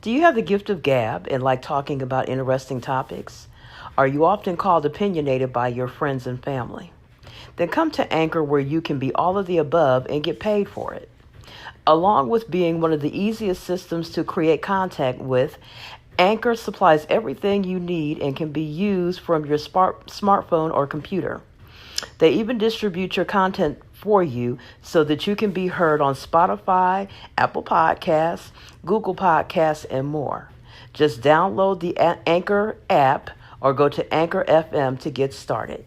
Do you have the gift of gab and like talking about interesting topics? Are you often called opinionated by your friends and family? Then come to Anchor where you can be all of the above and get paid for it. Along with being one of the easiest systems to create contact with, Anchor supplies everything you need and can be used from your smartphone or computer. They even distribute your content for you so that you can be heard on Spotify, Apple Podcasts, Google Podcasts, and more. Just download the Anchor app or go to Anchor FM to get started.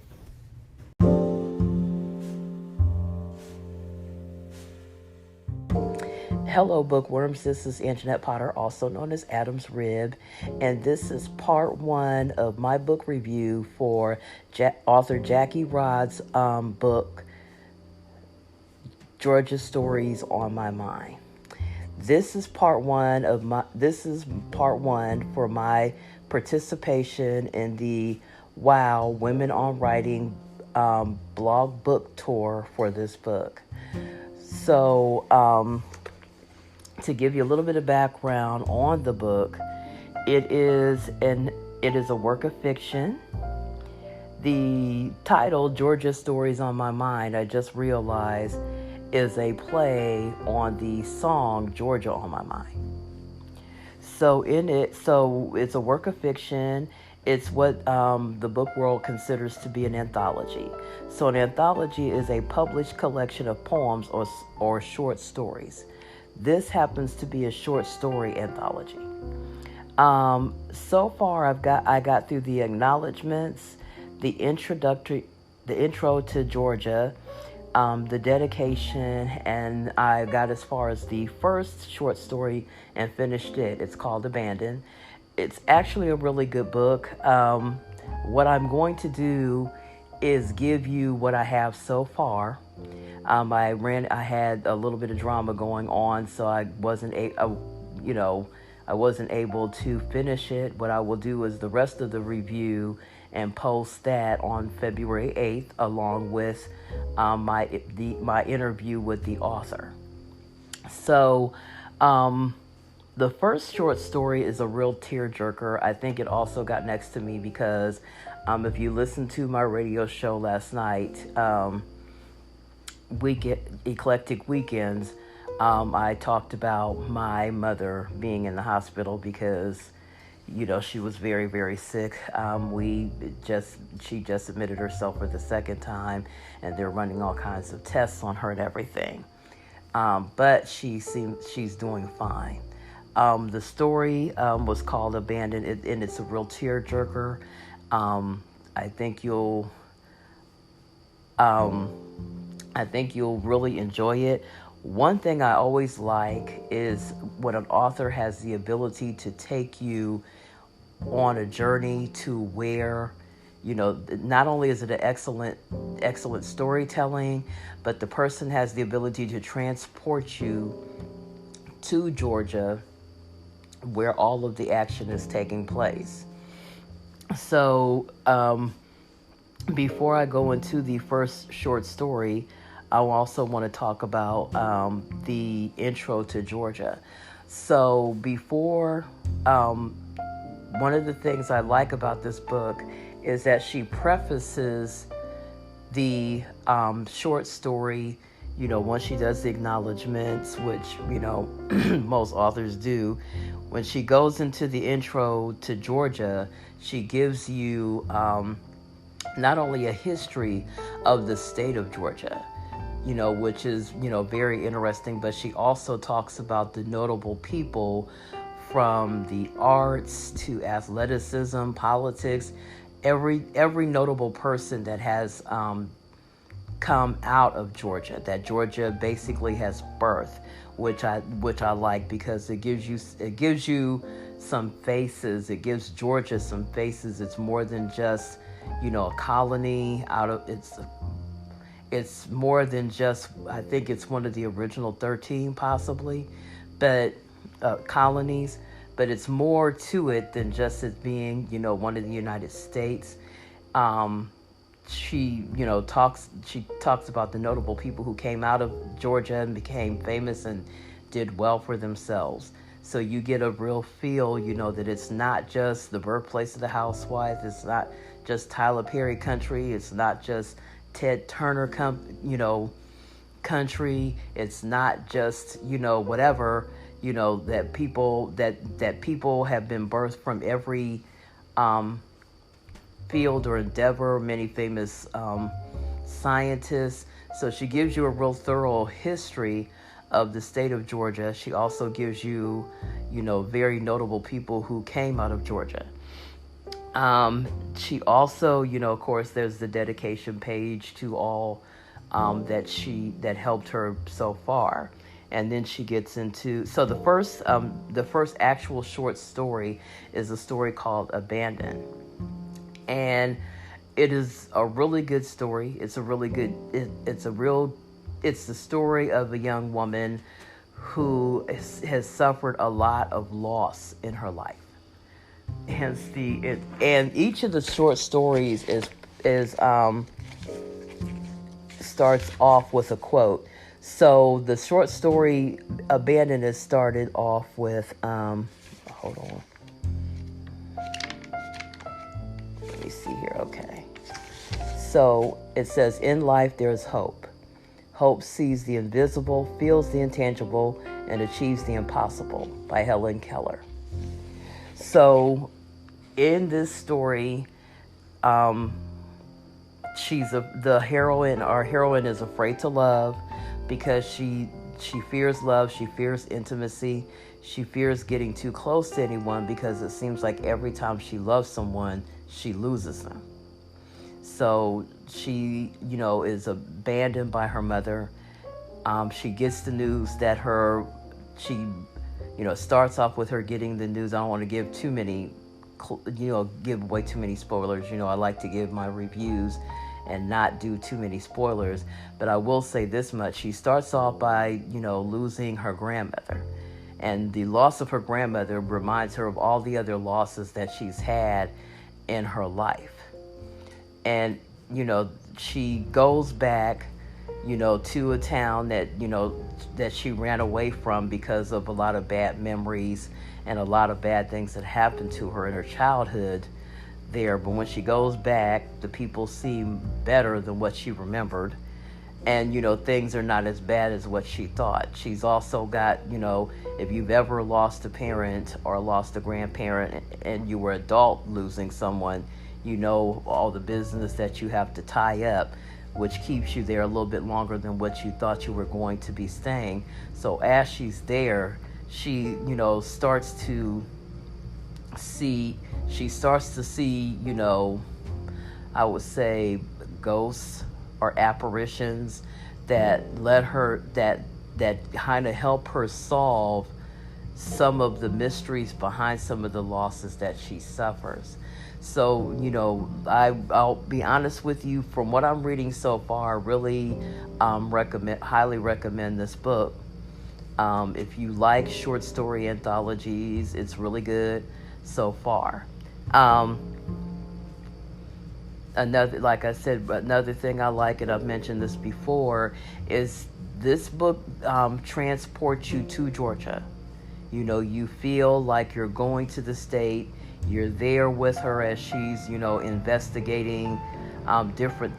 Hello, bookworms. This is Anjanette Potter, also known as Adam's Rib, and this is part one of my book review for author Jackie Rod's book, Georgia Stories on My Mind. This is part one for my participation in the Wow Women on Writing blog book tour for this book. So, to give you a little bit of background on the book, it is a work of fiction. The title, Georgia Stories on My Mind, I just realized is a play on the song Georgia on My Mind. So it's a work of fiction. It's what the book world considers to be an anthology. So an anthology is a published collection of poems or short stories. This happens to be a short story anthology. So far, I got through the acknowledgments, the intro to Georgia, the dedication, and I got as far as the first short story and finished it. It's called Abandon. It's actually a really good book. What I'm going to do is give you what I have so far. I had a little bit of drama going on, so I wasn't able to finish it. What I will do is the rest of the review and post that on February 8th, along with my interview with the author. So, the first short story is a real tearjerker. I think it also got next to me because if you listened to my radio show last night, Eclectic Weekends, I talked about my mother being in the hospital because, she was very, very sick. She just admitted herself for the second time, and they're running all kinds of tests on her and everything. But she's doing fine. The story was called Abandoned, and it's a real tearjerker. I think you'll really enjoy it. One thing I always like is when an author has the ability to take you on a journey to where, not only is it an excellent storytelling, but the person has the ability to transport you to Georgia, where all of the action is taking place. So, before I go into the first short story, I also want to talk about the intro to Georgia. So one of the things I like about this book is that she prefaces the short story, once she does the acknowledgments, which, most authors do. When she goes into the intro to Georgia, she gives you not only a history of the state of Georgia, which is, very interesting, but she also talks about the notable people from the arts to athleticism, politics, every notable person that has come out of Georgia, that Georgia basically has birthed, which I like because it gives you some faces. It gives Georgia some faces. It's more than just, a colony it's more than just, I think it's one of the original 13 possibly, but colonies, but it's more to it than just it being, one of the United States. She talks about the notable people who came out of Georgia and became famous and did well for themselves. So you get a real feel, that it's not just the birthplace of the housewife. It's not just Tyler Perry country. It's not just Ted Turner, country. It's not just, whatever, that people have been birthed from every um, field or endeavor, many famous scientists. So she gives you a real thorough history of the state of Georgia. She also gives you, very notable people who came out of Georgia. She also, of course, there's the dedication page to all that helped her so far. And then she gets into, so the first actual short story is a story called Abandon. And it is a really good story. It's a really good, it's the story of a young woman who has suffered a lot of loss in her life. Hence and each of the short stories is starts off with a quote. So the short story Abandon is started off with hold on. Let me see here. Okay. So it says, in life there is hope. Hope sees the invisible, feels the intangible, and achieves the impossible, by Helen Keller. So in this story, the heroine. Our heroine is afraid to love because she fears love, she fears intimacy, she fears getting too close to anyone because it seems like every time she loves someone, she loses them. So she, is abandoned by her mother. She gets the news that starts off with her getting the news. I don't want to give too many, give away too many spoilers. I like to give my reviews and not do too many spoilers. But I will say this much. She starts off by, losing her grandmother. And the loss of her grandmother reminds her of all the other losses that she's had in her life. And, she goes back, to a town that, that she ran away from because of a lot of bad memories and a lot of bad things that happened to her in her childhood there. But when she goes back, the people seem better than what she remembered. And, things are not as bad as what she thought. She's also got, if you've ever lost a parent or lost a grandparent and you were adult losing someone, all the business that you have to tie up, which keeps you there a little bit longer than what you thought you were going to be staying. So as she's there, she, starts to see, I would say ghosts or apparitions that let her, that kind of help her solve some of the mysteries behind some of the losses that she suffers. So, I'll be honest with you, from what I'm reading so far, really highly recommend this book. If you like short story anthologies, it's really good so far. Another thing I like, and I've mentioned this before, is this book transports you to Georgia. You feel like you're going to the state. You're there with her as she's, investigating different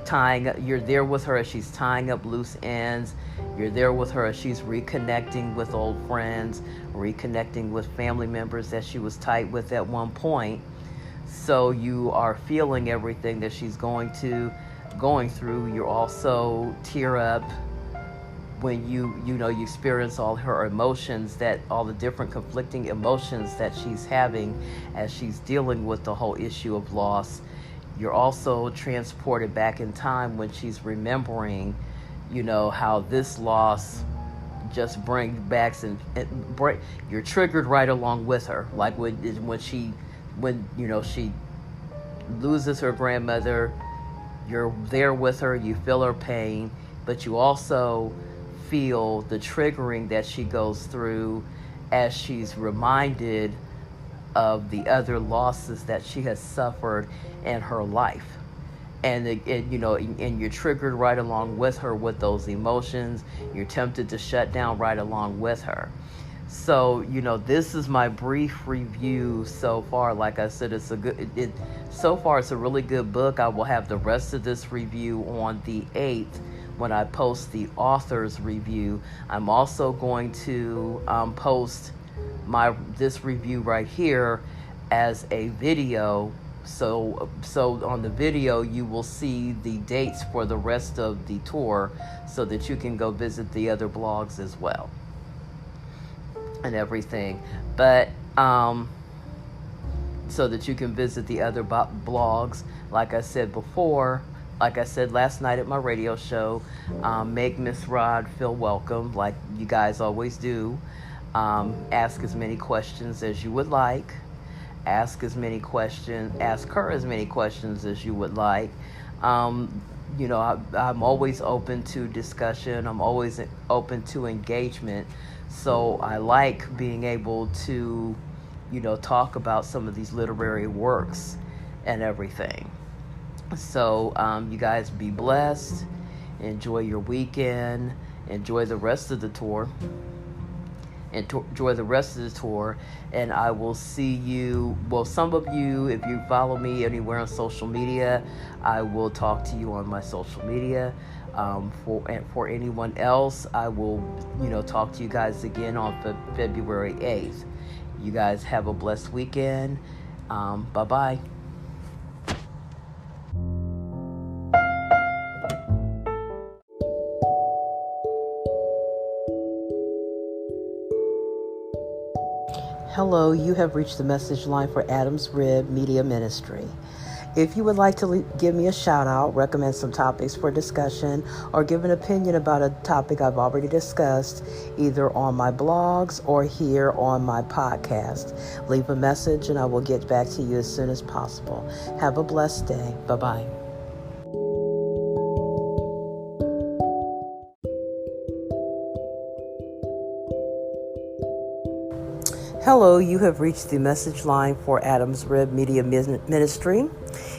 tying. You're there with her as she's tying up loose ends. You're there with her as she's reconnecting with old friends, reconnecting with family members that she was tight with at one point. So you are feeling everything that she's going through. You also tear up when you experience all her emotions, all the different conflicting emotions that she's having as she's dealing with the whole issue of loss. You're also transported back in time when she's remembering, how this loss just brings back you're triggered right along with her. Like when she loses her grandmother, you're there with her, you feel her pain, but you also feel the triggering that she goes through as she's reminded of the other losses that she has suffered in her life. And you're triggered right along with her with those emotions. You're tempted to shut down right along with her. So, this is my brief review so far. Like I said, so far it's a really good book. I will have the rest of this review on the 8th when I post the author's review. I'm also going to post this review right here as a video. So on the video you will see the dates for the rest of the tour, so that you can go visit the other blogs as well and everything. But so that you can visit the other blogs. Like I said before, like I said last night at my radio show, make Miss Rod feel welcome, like you guys always do. Ask as many questions as you would like. Ask her as many questions as you would like. I'm always open to discussion. I'm always open to engagement. So I like being able to, talk about some of these literary works and everything. So you guys be blessed. Enjoy your weekend. Enjoy the rest of the tour. And I will see you. Well, some of you, if you follow me anywhere on social media, I will talk to you on my social media. For anyone else, I will, talk to you guys again on February 8th. You guys have a blessed weekend. Bye-bye. Hello, you have reached the message line for Adam's Rib Media Ministry. If you would like to give me a shout out, recommend some topics for discussion, or give an opinion about a topic I've already discussed, either on my blogs or here on my podcast, leave a message and I will get back to you as soon as possible. Have a blessed day. Bye-bye. Hello, you have reached the message line for Adam's Rib Media Ministry.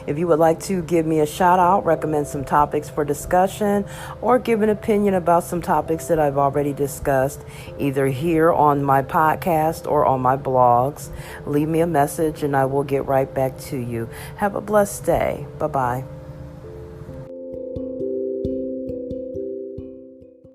If you would like to give me a shout out, recommend some topics for discussion, or give an opinion about some topics that I've already discussed, either here on my podcast or on my blogs, leave me a message and I will get right back to you. Have a blessed day. Bye-bye.